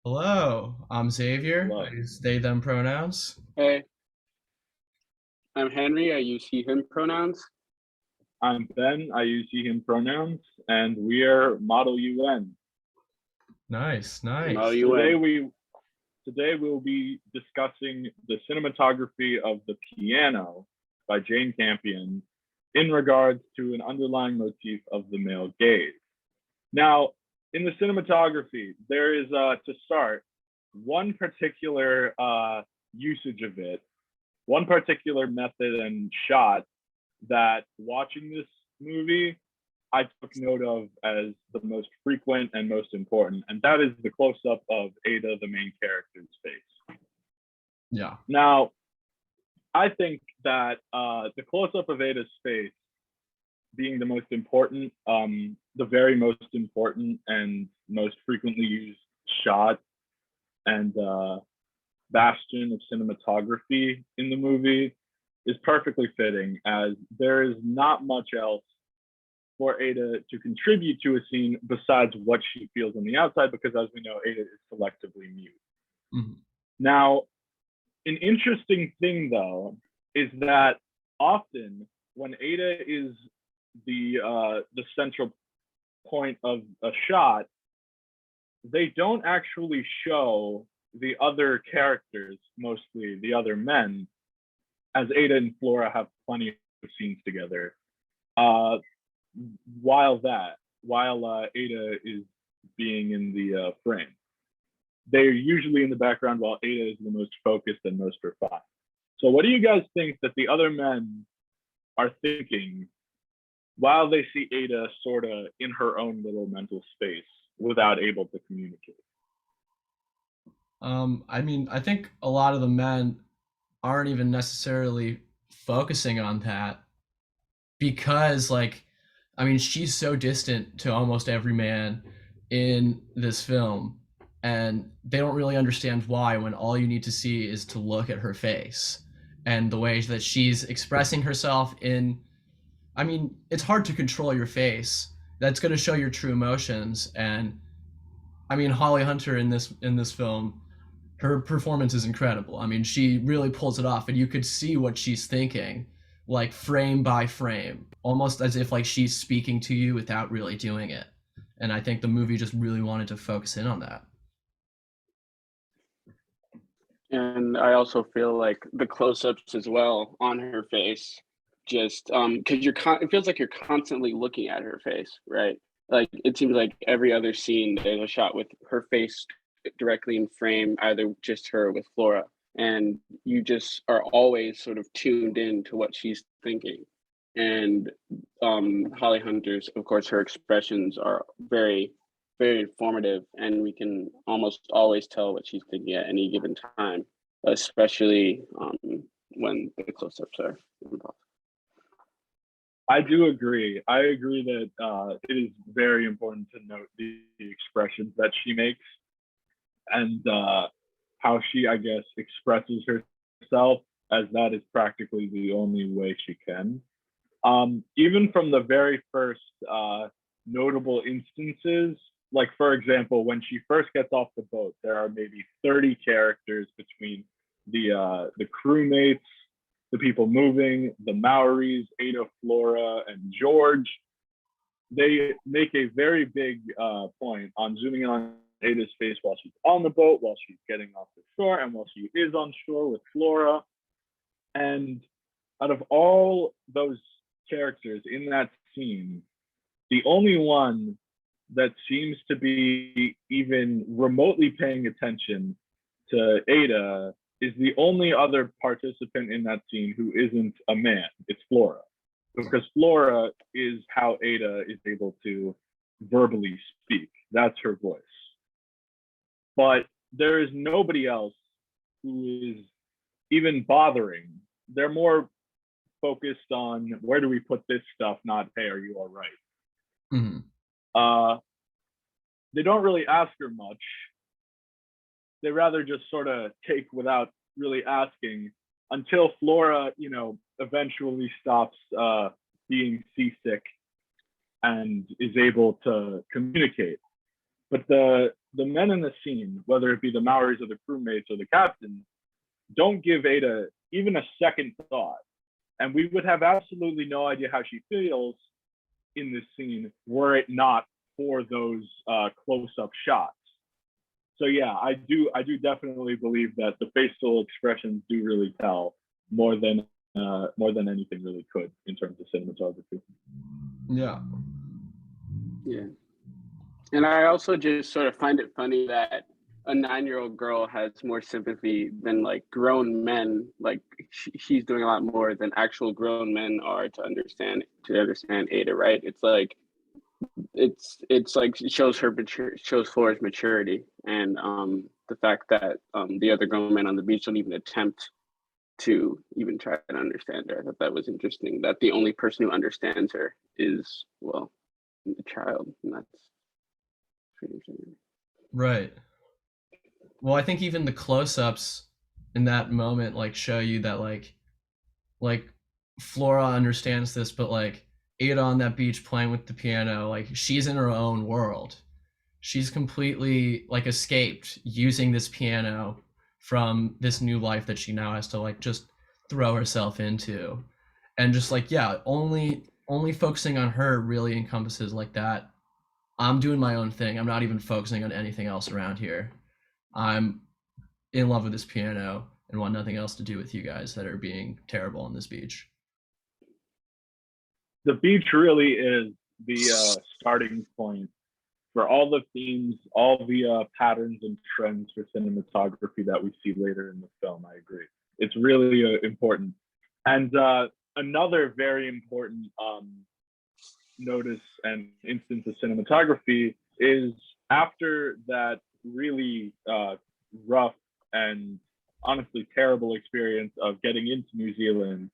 Hello, I'm Xavier. I Hello. use they, them pronouns. Hey, I'm Henry. I use he, him pronouns. I'm Ben. I use he, him pronouns, and we are Model UN. Nice, Model nice. Today UN. we today we'll be discussing the cinematography of The Piano by Jane Campion in regards to an underlying motif of the male gaze. Now, in the cinematography, there is to start one particular usage of it, one particular method and shot that watching this movie I took note of as the most frequent and most important, and that is the close up of Ada, the main character's face. Yeah. Now, I think that the close up of Ada's face being the most important, the very most important and most frequently used shot and bastion of cinematography in the movie is perfectly fitting, as there is not much else for Ada to contribute to a scene besides what she feels on the outside, because as we know, Ada is selectively mute. Mhm. Now, an interesting thing though is that often when Ada is the central point of a shot, they don't actually show the other characters, mostly the other men, as Ada and Flora have plenty of scenes together. Uh, while Ada is being in the frame, they're usually in the background while Ada is the most focused and most refined. So, what do you guys think that the other men are thinking while they see Ada sort of in her own little mental space without able to communicate? I think a lot of the men aren't even necessarily focusing on that because, she's so distant to almost every man in this film, and they don't really understand why when all you need to see is to look at her face and the way that she's expressing herself in. It's hard to control your face. That's going to show your true emotions. And Holly Hunter in this film, her performance is incredible. She really pulls it off, and you could see what she's thinking, like frame by frame, almost as if like she's speaking to you without really doing it. And I think the movie just really wanted to focus in on that. And I also feel like the close-ups as well on her face, just because it feels like you're constantly looking at her face, right? Like it seems like every other scene there's a shot with her face directly in frame, either just her with Flora, and you just are always sort of tuned in to what she's thinking. And Holly Hunter's, of course, her expressions are very, very informative, and we can almost always tell what she's thinking at any given time, especially when the close-ups are involved. I do agree. I agree that it is very important to note the expressions that she makes and how she, I guess, expresses herself, as that is practically the only way she can. Even from the very first notable instances, like for example, when she first gets off the boat, there are maybe 30 characters between the crewmates, the people moving, the Maoris, Ada, Flora, and George. They make a very big point on zooming in on Ada's face while she's on the boat, while she's getting off the shore, and while she is on shore with Flora. And out of all those characters in that scene, the only one that seems to be even remotely paying attention to Ada is the only other participant in that scene who isn't a man. It's Flora. Because Flora is how Ada is able to verbally speak. That's her voice. But there is nobody else who is even bothering. They're more focused on where do we put this stuff, not hey, are you all right? Mhm. Uh, they don't really ask her much. They rather just sort of take without really asking until Flora, eventually stops being seasick and is able to communicate. But the the men in the scene, whether it be the Maoris or the crewmates or the captains, don't give Ada even a second thought. And we would have absolutely no idea how she feels in this scene were it not for those close-up shots. So yeah, I do definitely believe that the facial expressions do really tell more than anything really could in terms of cinematography. Yeah. Yeah. And I also just sort of find it funny that a 9-year-old girl has more sympathy than like grown men. Like she's doing a lot more than actual grown men are to understand Ada, right? It's like it shows Flora's maturity, and the fact that the other grown men on the beach don't even attempt to even try to understand her. I thought that was interesting. That the only person who understands her is, well, the child, and that's pretty interesting. Right. Well, I think even the close-ups in that moment like show you that like Flora understands this, but like Ada on that beach playing with the piano, like she's in her own world. She's completely like escaped using this piano from this new life that she now has to like just throw herself into. And just like, yeah, only focusing on her really encompasses like that. I'm doing my own thing. I'm not even focusing on anything else around here. I'm in love with this piano and want nothing else to do with you guys that are being terrible on this beach. The beach really is the starting point for all the themes, all the patterns and trends for cinematography that we see later in the film. I agree. It's really important. And another very important notice and instance of cinematography is after that really rough and honestly terrible experience of getting into New Zealand,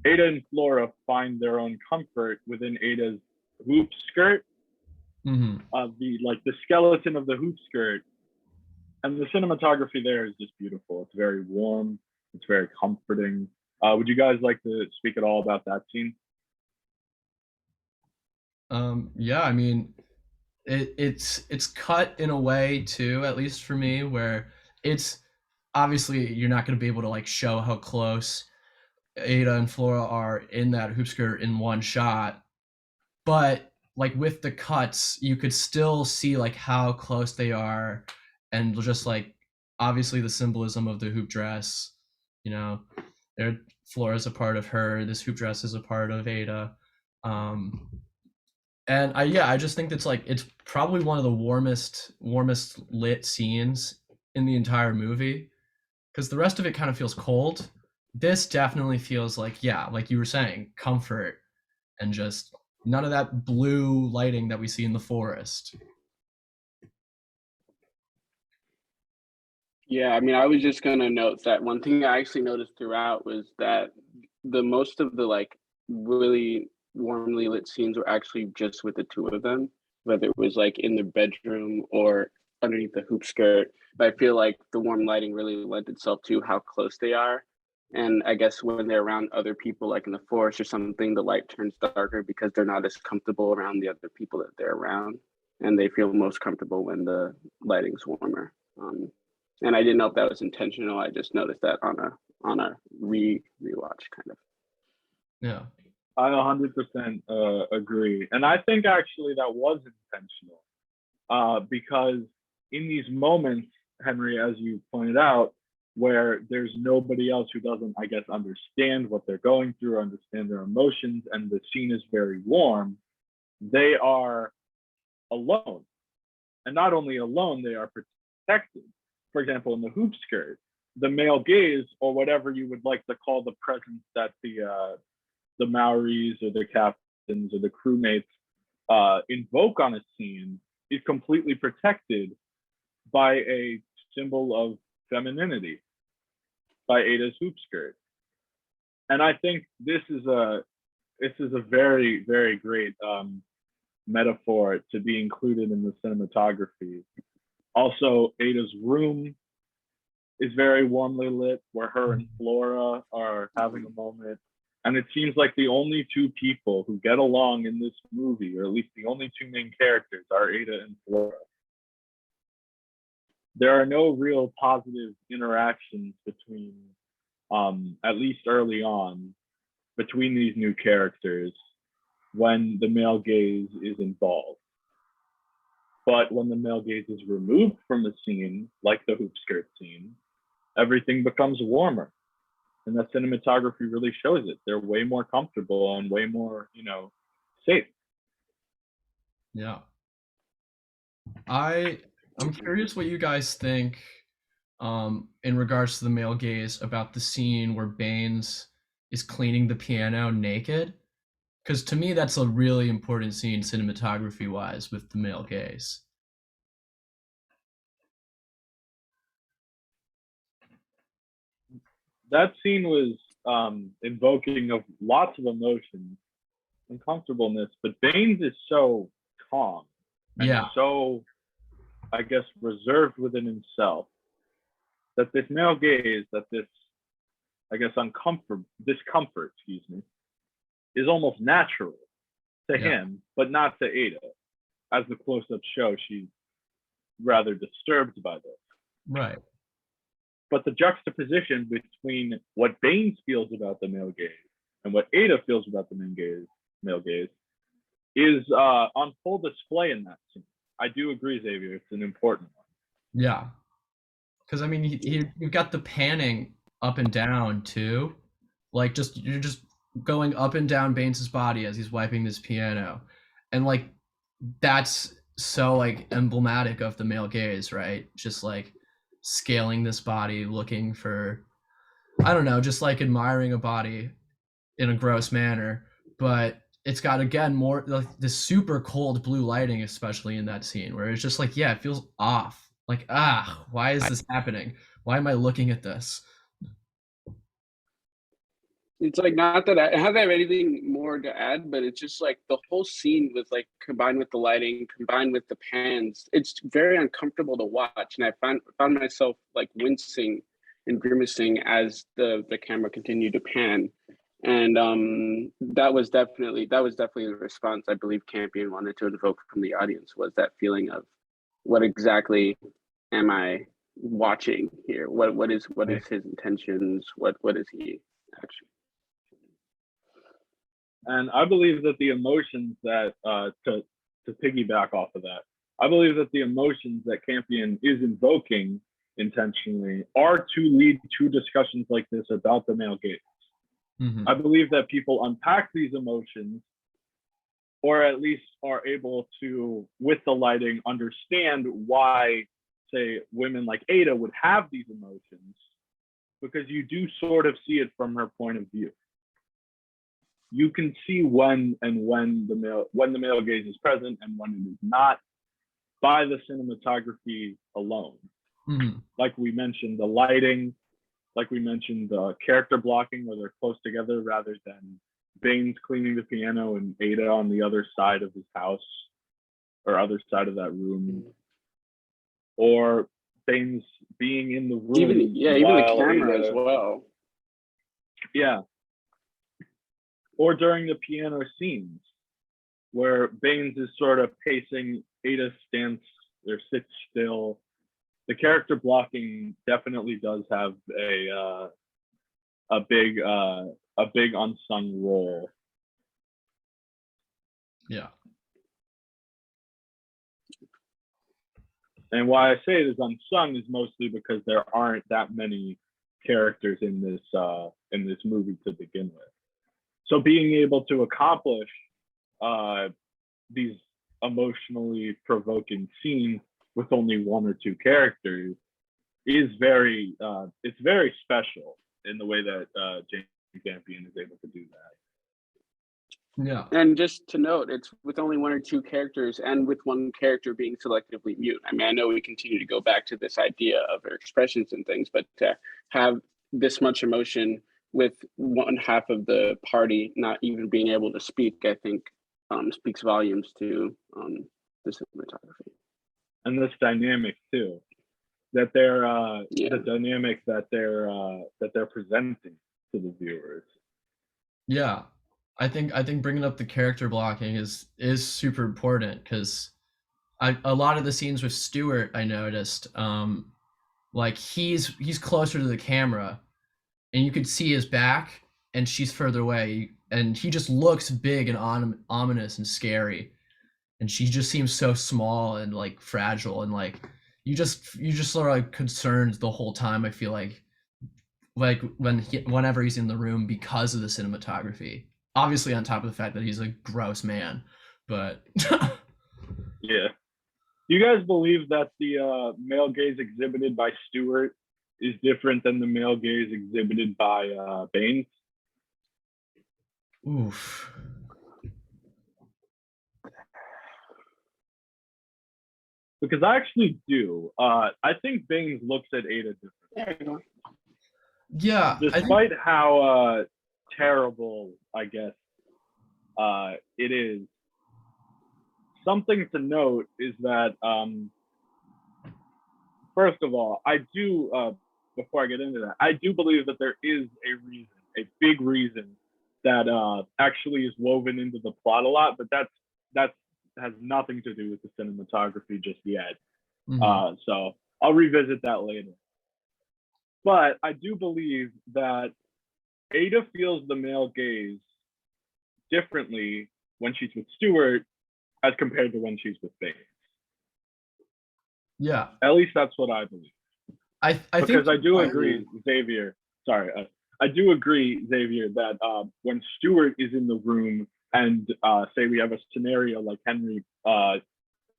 Ada and Flora find their own comfort within Ada's hoop skirt, the skeleton of the hoop skirt, and the cinematography there is just beautiful. It's very warm. It's very comforting. Would you guys like to speak at all about that scene? Yeah, I mean, it's cut in a way too, at least for me, where it's obviously you're not going to be able to like show how close Ada and Flora are in that hoop skirt in one shot, but like with the cuts, you could still see like how close they are, and just like obviously the symbolism of the hoop dress, you know, Flora's a part of her. This hoop dress is a part of Ada. Um, and I just think that's like it's probably one of the warmest lit scenes in the entire movie because the rest of it kind of feels cold. This definitely feels like, yeah, like you were saying, comfort and just none of that blue lighting that we see in the forest. Yeah, I mean, I was just gonna note that one thing I actually noticed throughout was that the most of the like really warmly lit scenes were actually just with the two of them, whether it was like in the bedroom or underneath the hoop skirt. But I feel like the warm lighting really lent itself to how close they are. And I guess when they're around other people, like in the forest or something, the light turns darker because they're not as comfortable around the other people that they're around. And they feel most comfortable when the lighting's warmer. And I didn't know if that was intentional. I just noticed that on a rewatch kind of. Yeah. I 100% agree. And I think actually that was intentional because in these moments, Henry, as you pointed out, where there's nobody else who doesn't, I guess, understand what they're going through, understand their emotions, and the scene is very warm, they are alone. And not only alone, they are protected. For example, in the hoop skirt, the male gaze, or whatever you would like to call the presence that the Maoris or the captains or the crewmates invoke on a scene, is completely protected by a symbol of femininity, by Ada's hoop skirt. And I think this is a very, very great metaphor to be included in the cinematography. Also, Ada's room is very warmly lit, where her and Flora are having a moment. And it seems like the only two people who get along in this movie, or at least the only two main characters, are Ada and Flora. there are no real positive interactions between, at least early on, between these new characters when the male gaze is involved. But when the male gaze is removed from the scene, like the hoop skirt scene, everything becomes warmer. And that cinematography really shows it. They're way more comfortable and way more, safe. Yeah. I'm curious what you guys think in regards to the male gaze about the scene where Baines is cleaning the piano naked. Because to me, that's a really important scene cinematography wise with the male gaze. That scene was invoking of lots of emotions and comfortableness, but Baines is so calm and Yeah. so, I guess, reserved within himself that this male gaze, that this, I guess, discomfort, is almost natural to him, but not to Ada. As the close-ups show, she's rather disturbed by this. Right. But the juxtaposition between what Baines feels about the male gaze and what Ada feels about the male gaze is on full display in that scene. I do agree, Xavier. It's an important one. Yeah. Because I mean, you've got the panning up and down too, like you're just going up and down Baines's body as he's wiping this piano, and like that's so like emblematic of the male gaze, right? Just like scaling this body, looking for, I don't know, just like admiring a body in a gross manner, but it's got again more like this super cold blue lighting, especially in that scene where it's just like, yeah, it feels off. Like, why is this happening? Why am I looking at this? It's like, not that I have anything more to add, but it's just like the whole scene with like combined with the lighting, combined with the pans, it's very uncomfortable to watch. And I found myself like wincing and grimacing as the camera continued to pan. And that was definitely the response I believe Campion wanted to invoke from the audience, was that feeling of what exactly am I watching here? What is his intentions? What is he actually? And I believe that the emotions that to piggyback off of that, I believe that the emotions that Campion is invoking intentionally are to lead to discussions like this about the male gaze. Mm-hmm. I believe that people unpack these emotions, or at least are able to, with the lighting, understand why, say, women like Ada would have these emotions, because you do sort of see it from her point of view. You can see when the male gaze is present and when it is not by the cinematography alone. Mm-hmm. Like we mentioned, the lighting, like we mentioned, the character blocking where they're close together rather than Baines cleaning the piano and Ada on the other side of his house or other side of that room, or Baines being in the room. Even the camera as well. Yeah. Or during the piano scenes where Baines is sort of pacing, Ada stands or sits still. The character blocking definitely does have a big unsung role. Yeah. And why I say it is unsung is mostly because there aren't that many characters in this movie to begin with. So being able to accomplish these emotionally provoking scenes with only one or two characters is very special in the way that James Campion is able to do that. Yeah. And just to note, it's with only one or two characters and with one character being selectively mute. I mean, I know we continue to go back to this idea of her expressions and things, but to have this much emotion with one half of the party not even being able to speak, I think speaks volumes to the cinematography. And this dynamic too, that they're the dynamic that they're presenting to the viewers. Yeah, I think bringing up the character blocking is super important, because a lot of the scenes with Stewart, I noticed, like he's closer to the camera, and you could see his back, and she's further away, and he just looks big and ominous and scary, and she just seems so small and like fragile, and like you just are like concerned the whole time. I feel like whenever he's in the room because of the cinematography. Obviously, on top of the fact that he's a gross man, but Yeah. Do you guys believe that the male gaze exhibited by Stewart is different than the male gaze exhibited by Baines? oof. Because I actually do. I think Baines looks at Ada different, There you go. Yeah, I think despite how terrible, I guess, it is. Something to note is that, first of all, I do, before I get into that, I do believe that there is a reason, a big reason that actually is woven into the plot a lot, but that's has nothing to do with the cinematography just yet. mhm. So I'll revisit that later. But I do believe that Ada feels the male gaze differently when she's with Stewart as compared to when she's with Baines. Yeah, At least that's what I believe. I think Because I do I agree, agree. Xavier. Sorry, I do agree, Xavier, that when Stewart is in the room and say we have a scenario like Henry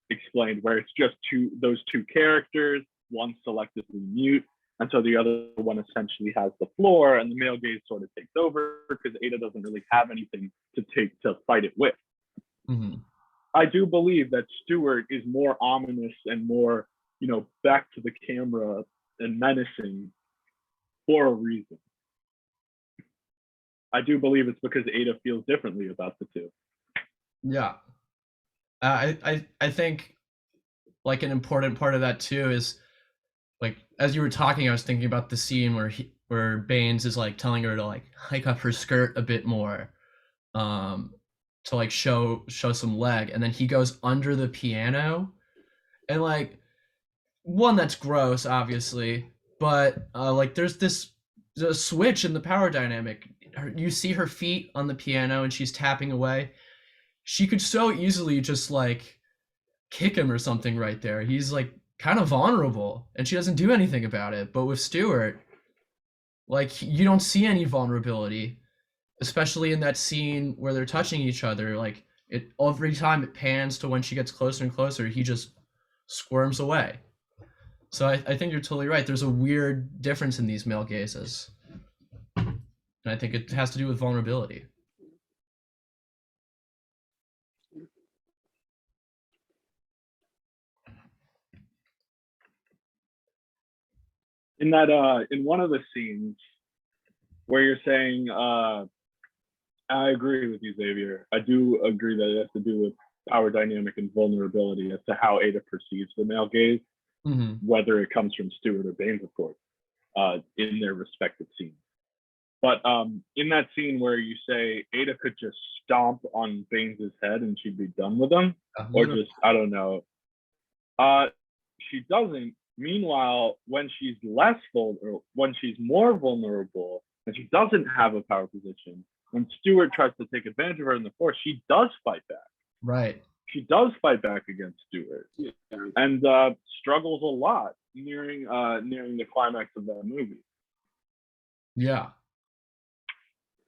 explained, where it's just those two characters, one selectively mute, and so the other one essentially has the floor, and the male gaze sort of takes over because Ada doesn't really have anything to fight it with. mhm. I do believe that Stewart is more ominous and more, back to the camera and menacing for a reason. I do believe it's because Ada feels differently about the two. Yeah. I think like an important part of that too is like as you were talking, I was thinking about the scene where Baines is like telling her to like hike up her skirt a bit more, um, to like show some leg, and then he goes under the piano, and like one that's gross, obviously, but like there's this the switch in the power dynamic. You see her feet on the piano, and she's tapping away. She could so easily just like kick him or something right there. He's like kind of vulnerable, and she doesn't do anything about it. But with Stewart, like you don't see any vulnerability, especially in that scene where they're touching each other. Like it every time it pans to when she gets closer and closer, he just squirms away. So I think you're totally right. There's a weird difference in these male gazes, and I think it has to do with vulnerability. In one of the scenes where you're saying, I agree with you, Xavier. I do agree that it has to do with power dynamic and vulnerability as to how Ada perceives the male gaze, Mm-hmm. whether it comes from Stewart or Baines, of course, in their respective scenes. But in that scene where you say Ada could just stomp on Baines's head and she'd be done with him, or just, I don't know, uh, she doesn't. Meanwhile, when she's less vulnerable, when she's more vulnerable, and she doesn't have a power position, when Stewart tries to take advantage of her in the force, she does fight back. Right. She does fight back against Stewart, Yeah. and struggles a lot nearing the climax of that movie. Yeah.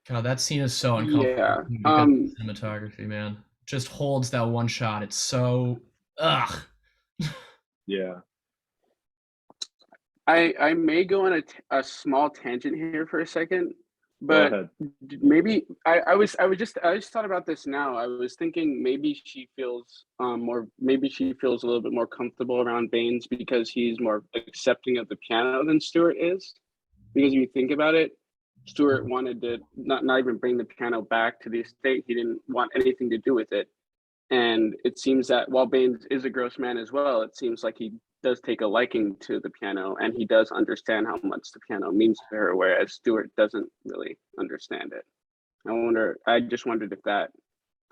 God, that scene is so uncomfortable Yeah. because of the cinematography, man. Just holds that one shot. It's so ugh. Yeah. I may go on a small tangent here for a second, Go but ahead. maybe I just thought about this now. I was thinking maybe she feels more, maybe she feels a little bit more comfortable around Baines because he's more accepting of the piano than Stewart is. Because if you think about it, Stewart wanted to not even bring the piano back to the estate. He didn't want anything to do with it. And it seems that while Baines is a gross man as well, it seems like he does take a liking to the piano and he does understand how much the piano means to her, whereas Stewart doesn't really understand it. I just wondered if that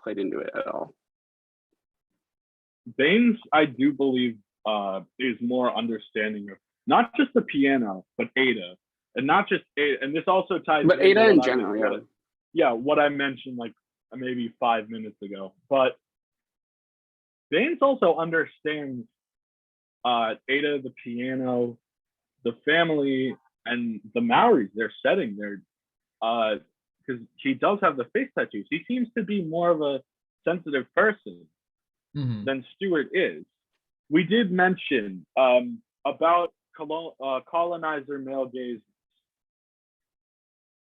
played into it at all. Baines, I do believe, is more understanding of not just the piano, but Ada, and not just Ada. And this also ties But into Ada in what I was, general, yeah, what I mentioned like maybe 5 minutes ago. But Baines also understands Ada, the piano, the family, and the Maoris, their setting, their because he does have the face tattoos. He seems to be more of a sensitive person Mm-hmm. than Stewart is. We did mention about colonizer male gaze,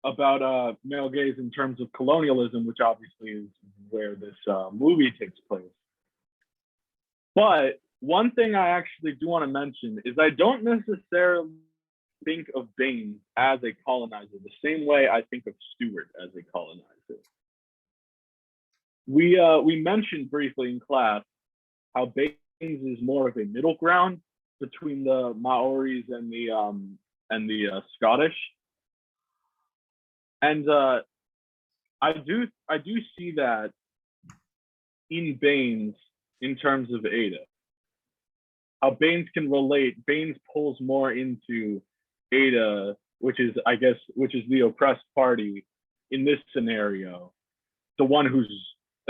about male gaze in terms of colonialism, which obviously is where this movie takes place. But one thing I actually do want to mention is I don't necessarily think of Baines as a colonizer the same way I think of Stewart as a colonizer. We mentioned briefly in class how Baines is more of a middle ground between the Maoris and the Scottish, and I do see that in Baines in terms of Ada. How Baines can relate. Baines pulls more into Ada, which is the oppressed party in this scenario, the one who's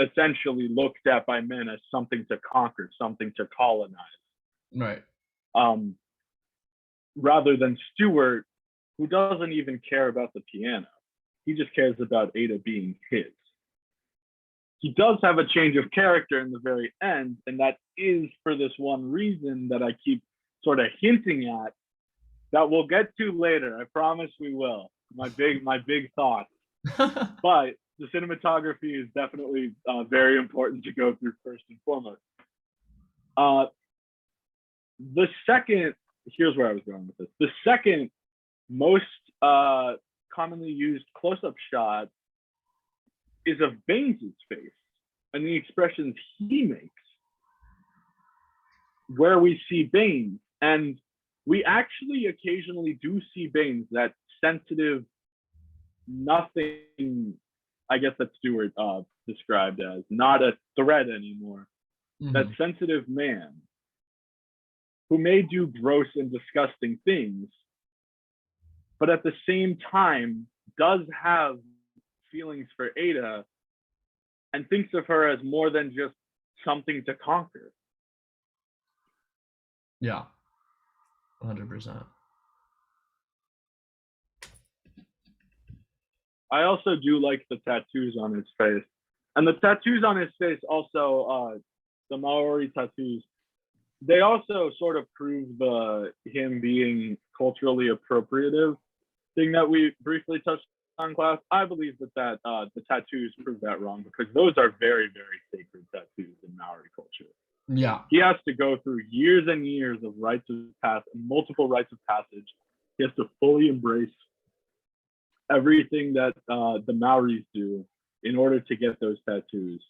essentially looked at by men as something to conquer, something to colonize. Right. Rather than Stewart, who doesn't even care about the piano. He just cares about Ada being his. He does have a change of character in the very end, and that is for this one reason that I keep sort of hinting at that we'll get to later. I promise we will. My big thought. But the cinematography is definitely very important to go through first and foremost. The second, here's where I was going with this. The second most commonly used close-up shot is of Baines's face and the expressions he makes, where we see Baines, and we actually occasionally do see Baines, that sensitive, nothing, I guess that Stewart described as not a threat anymore, Mm-hmm. that sensitive man who may do gross and disgusting things, but at the same time does have feelings for Ada and thinks of her as more than just something to conquer. Yeah. 100%. I also do like the tattoos on his face. And the tattoos on his face also, the Maori tattoos, they also sort of prove him being culturally appropriative thing that we briefly touched on class. I believe that the tattoos prove that wrong, because those are very, very sacred tattoos in Maori culture. Yeah. He has to go through years and years of multiple rites of passage. He has to fully embrace everything that the Maoris do in order to get those tattoos.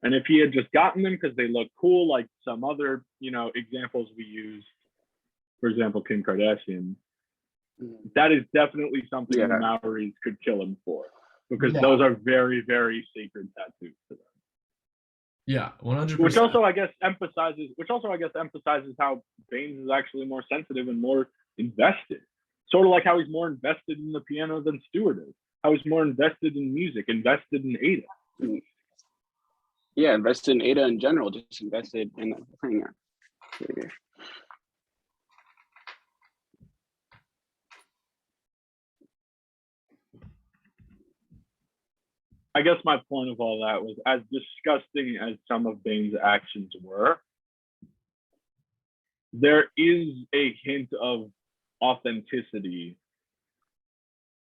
And if he had just gotten them because they look cool, like some other, examples we use, for example, Kim Kardashian, that is definitely something the Maoris could kill him for, because those are very, very sacred tattoos to them. Yeah, 100%. Which also, I guess, emphasizes how Baines is actually more sensitive and more invested. Sort of like how he's more invested in the piano than Stewart is. How he's more invested in music, invested in Ada. Yeah, invested in Ada in general, just invested in the thing. I guess my point of all that was, as disgusting as some of Baines' actions were, there is a hint of authenticity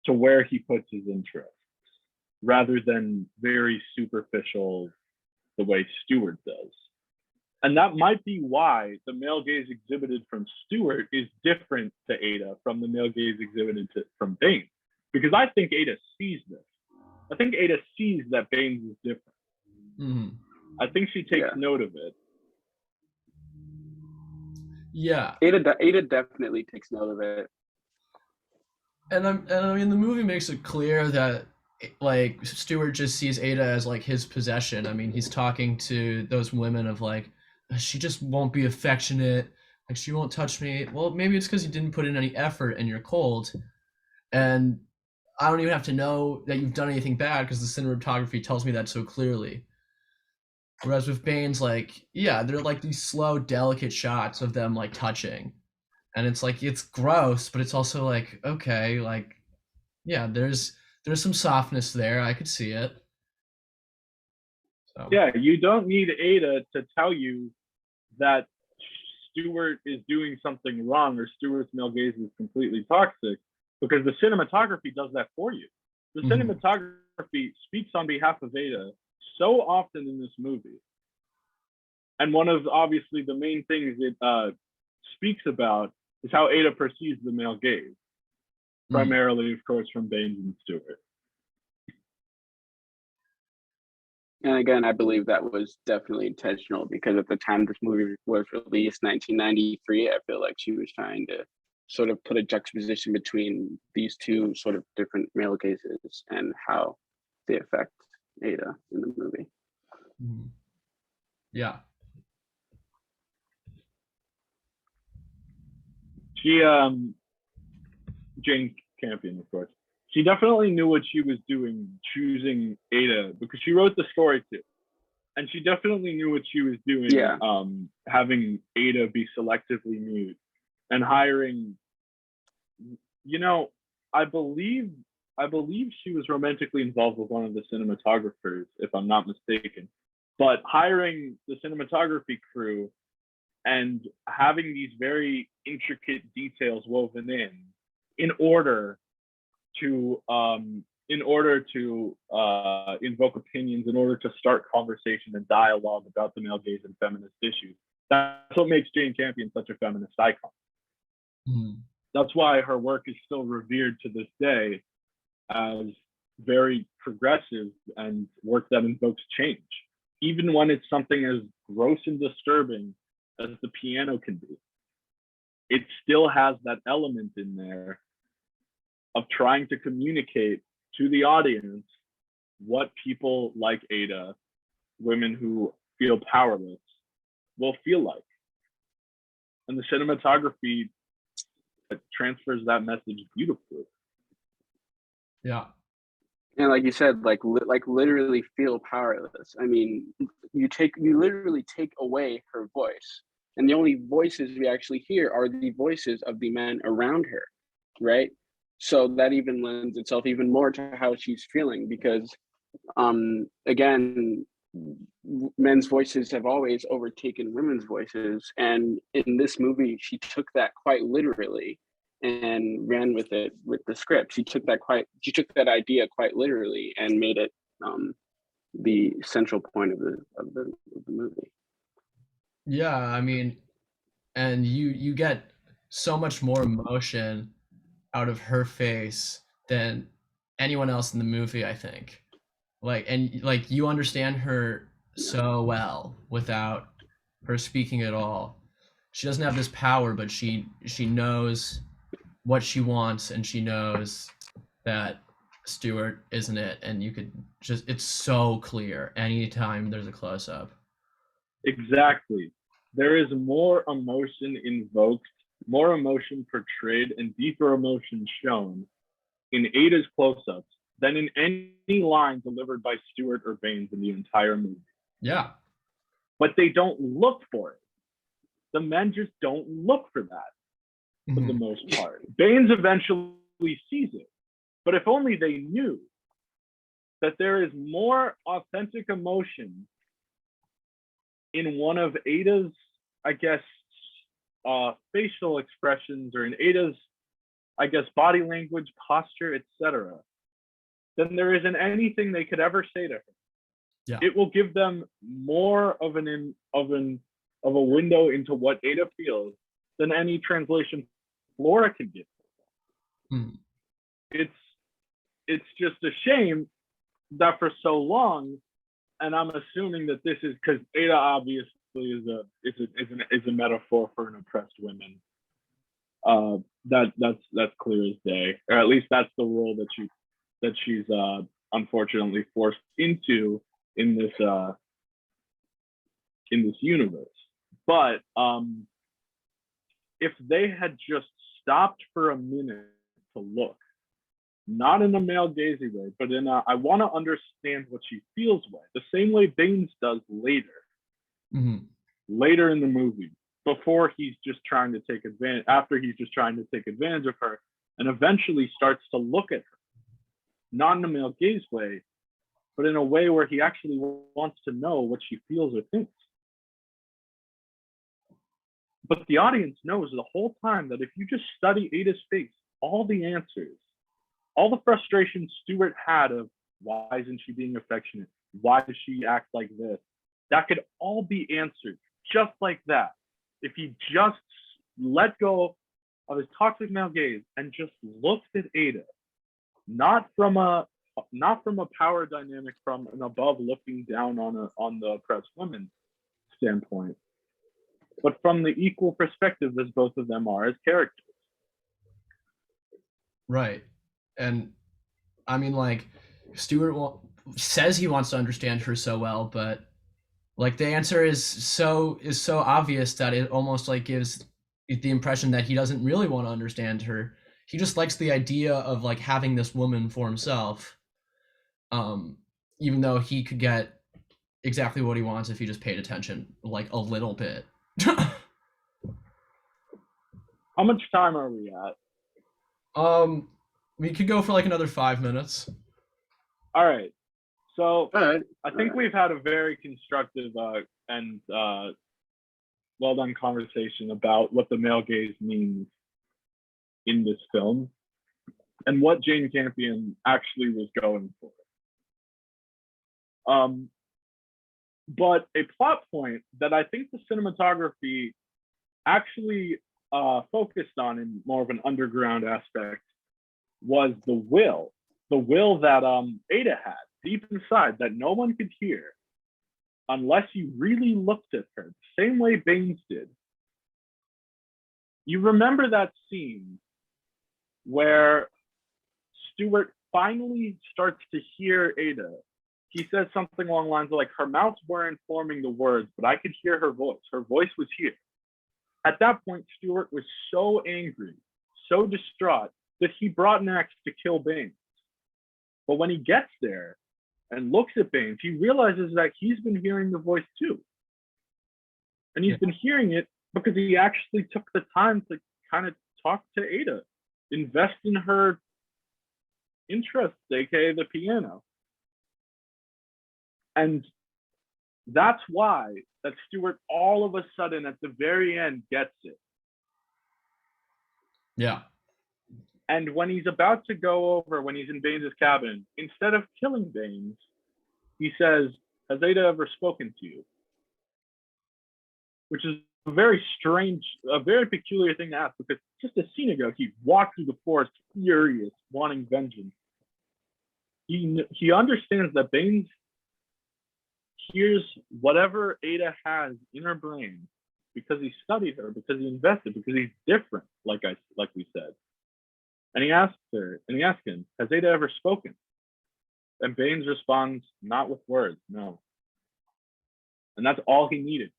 to where he puts his interests, rather than very superficial the way Stewart does. And that might be why the male gaze exhibited from Stewart is different to Ada from the male gaze exhibited from Baines. Because I think Ada sees this. I think Ada sees that Baines is different. Mm-hmm. I think she takes note of it. Yeah. Ada definitely takes note of it. And I mean, the movie makes it clear that, like, Stewart just sees Ada as, like, his possession. I mean, he's talking to those women of, like, she just won't be affectionate. Like she won't touch me. Well, maybe it's because you didn't put in any effort and you're cold. And I don't even have to know that you've done anything bad because the cinematography tells me that so clearly. Whereas with Bane's, like, yeah, they're like these slow, delicate shots of them like touching. And it's like it's gross, but it's also like, okay, like, yeah, there's some softness there. I could see it. So Yeah, you don't need Ada to tell you that Stewart is doing something wrong or Stewart's male gaze is completely toxic because the cinematography does that for you. The mhm. cinematography speaks on behalf of Ada so often in this movie. And one of obviously the main things it speaks about is how Ada perceives the male gaze, Mm. primarily, of course, from Baines and Stewart. And again, I believe that was definitely intentional because at the time this movie was released, 1993, I feel like she was trying to sort of put a juxtaposition between these two sort of different male gazes and how they affect Ada in the movie. Mhm. Yeah. She Jane Campion, of course. She definitely knew what she was doing choosing Ada because she wrote the story too. And she definitely knew what she was doing, Yeah. having Ada be selectively mute and hiring, you know, I believe I believe she was romantically involved with one of the cinematographers, if I'm not mistaken. But hiring the cinematography crew and having these very intricate details woven in order to invoke opinions, in order to start conversation and dialogue about the male gaze and feminist issues. That's what makes Jane Campion such a feminist icon. Mhm. That's why her work is still revered to this day as very progressive and work that invokes change, even when it's something as gross and disturbing as the piano can be. It still has that element in there of trying to communicate to the audience what people like Ada, women who feel powerless, will feel like. And the cinematography transfers that message beautifully. Yeah. And like you said, like literally feel powerless. I mean, you literally take away her voice, and the only voices we actually hear are the voices of the men around her, right? So that even lends itself even more to how she's feeling because, again, men's voices have always overtaken women's voices, and in this movie, she took that quite literally and ran with it with the script. She took that idea quite literally and made it the central point of the movie. Yeah, I mean, and you get so much more emotion out of her face than anyone else in the movie, I think. Like and like you understand her Yeah. so well without her speaking at all. She doesn't have this power, but she knows what she wants and she knows that Stewart isn't it, and you could just it's so clear anytime there's a close up. Exactly. There is more emotion invoked, more emotion portrayed, and deeper emotion shown in Ada's close ups than in any line delivered by Stewart or Baines in the entire movie. Yeah. But they don't look for it. The men just don't look for that for the Mhm. most part. Baines eventually sees it. But if only they knew that there is more authentic emotion in one of Ada's, I guess, facial expressions or in Ada's, I guess, body language, posture, etc., than there is in anything they could ever say to her. Yeah. It will give them more of a window into what Ada feels than any translation Flora can give. Mm. It's it's just a shame that for so long, and I'm assuming that this is because Ada obviously is a metaphor for an oppressed woman. That's clear as day, or at least that's the role that she's unfortunately forced into in this universe. But if they had just stopped for a minute to look, not in a male gazing way, but in a I want to understand what she feels way, the same way Baines does later, later in the movie, before he's just trying to take advantage, after he's just trying to take advantage of her, and eventually starts to look at her, not in a male gaze way, but in a way where he actually wants to know what she feels or thinks. But the audience knows the whole time that if you just study Ada's face, all the answers, all the frustration Stuart had of why isn't she being affectionate? Why does she act like this? That could all be answered just like that. If he just let go of his toxic male gaze and just looked at Ada, not from a power dynamic from an above looking down on the oppressed women standpoint, but from the equal perspective as both of them are as characters. Right. And I mean, like, Stuart says he wants to understand her so well, but like the answer is so obvious that it almost like gives the impression that he doesn't really want to understand her. He just likes the idea of like having this woman for himself, even though he could get exactly what he wants if he just paid attention like a little bit. How much time are we at? We could go for like another 5 minutes. All right. So All I think we've had a very constructive and well done conversation about what the male gaze means in this film and what Jane Campion actually was going for. But a plot point that I think the cinematography actually focused on in more of an underground aspect was the will that Ada had deep inside that no one could hear unless you really looked at her, the same way Baines did. You remember that scene where Stuart finally starts to hear Ada. He says something along the lines of like, her mouth weren't forming the words, but I could hear her voice. Her voice was here. At that point, Stuart was so angry, so distraught, that he brought an axe to kill Baines. But when he gets there and looks at Baines, he realizes that he's been hearing the voice too. And he's been hearing it because he actually took the time to kind of talk to Ada, invest in her interests, aka the piano. And that's why that Stuart all of a sudden at the very end gets it. Yeah. And when he's about to go over, when he's in Baines' cabin, instead of killing Baines, he says, has Ada ever spoken to you? Which is a very strange, a very peculiar thing to ask, because just a scene ago, he walked through the forest furious, wanting vengeance. He understands that Baines hears whatever Ada has in her brain because he studied her, because he invested, because he's different, like we said. And he asked him, has Ada ever spoken? And Baines responds, not with words, no. And that's all he needed.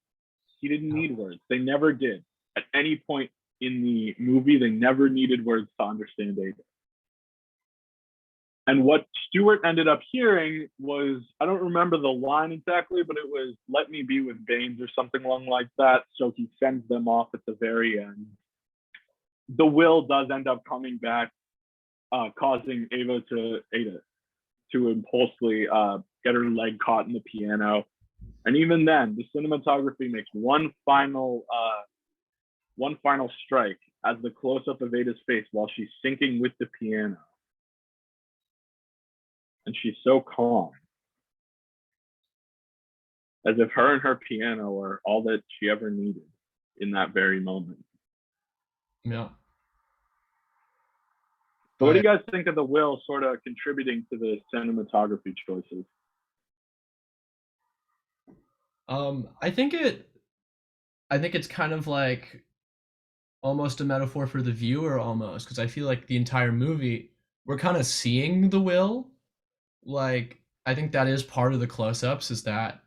He didn't need words. They never did. At any point in the movie, they never needed words to understand Ada. And what Stuart ended up hearing was, I don't remember the line exactly, but it was, let me be with Baines or something along like that. So he sends them off at the very end. The will does end up coming back, causing Ada to impulsively get her leg caught in the piano. And even then, the cinematography makes one final strike as the close-up of Ada's face while she's sinking with the piano. And she's so calm, as if her and her piano were all that she ever needed in that very moment. Yeah. So what do you guys think of the will sort of contributing to the cinematography choices? I think it's kind of like almost a metaphor for the viewer almost, because I feel like the entire movie we're kind of seeing the will. Like, I think that is part of the close-ups, is that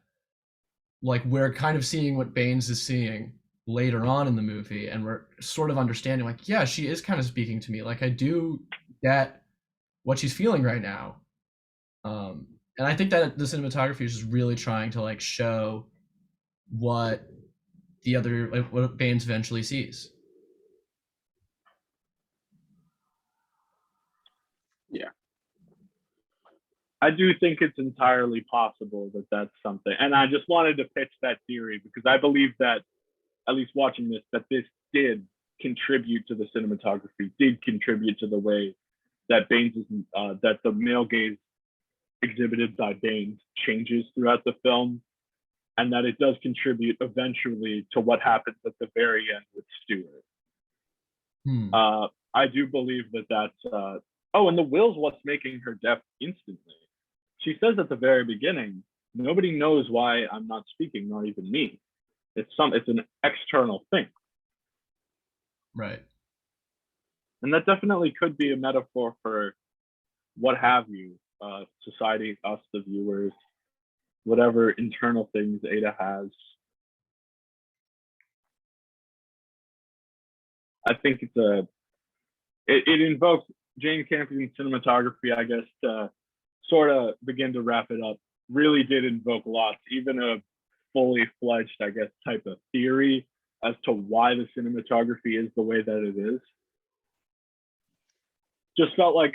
like we're kind of seeing what Baines is seeing later on in the movie, and we're sort of understanding like, yeah, she is kind of speaking to me. Like I do get what she's feeling right now. And I think that the cinematography is just really trying to like show what the other like what Baines eventually sees. Yeah. I do think it's entirely possible that that's something. And I just wanted to pitch that theory because I believe that, at least watching this, that this did contribute to the cinematography, did contribute to the way that Baines is, that the male gaze exhibited by Baines changes throughout the film, and that it does contribute eventually to what happens at the very end with Stewart. I do believe that that's. Oh, and the will's what's making her deaf instantly. She says at the very beginning, "Nobody knows why I'm not speaking, not even me." It's an external thing, Right. and that definitely could be a metaphor for what have you, society, us, the viewers, whatever internal things Ada has. I think it invokes Jane Campion's cinematography, I guess, to sort of begin to wrap it up. Really did invoke lots, even a fully fledged, I guess, type of theory as to why the cinematography is the way that it is. Just felt like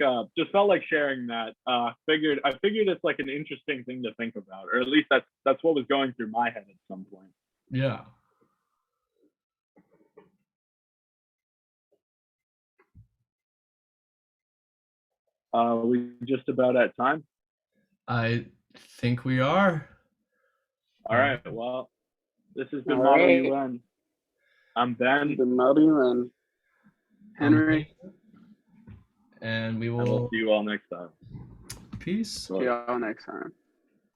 sharing that. I figured it's like an interesting thing to think about, or at least that's what was going through my head at some point. Yeah. We just about at time. I think we are. All right. Well, this has been All Model right. UN. I'm Ben. The Model UN. Henry. And we And we'll will see you all next time. peace. See y'all next time.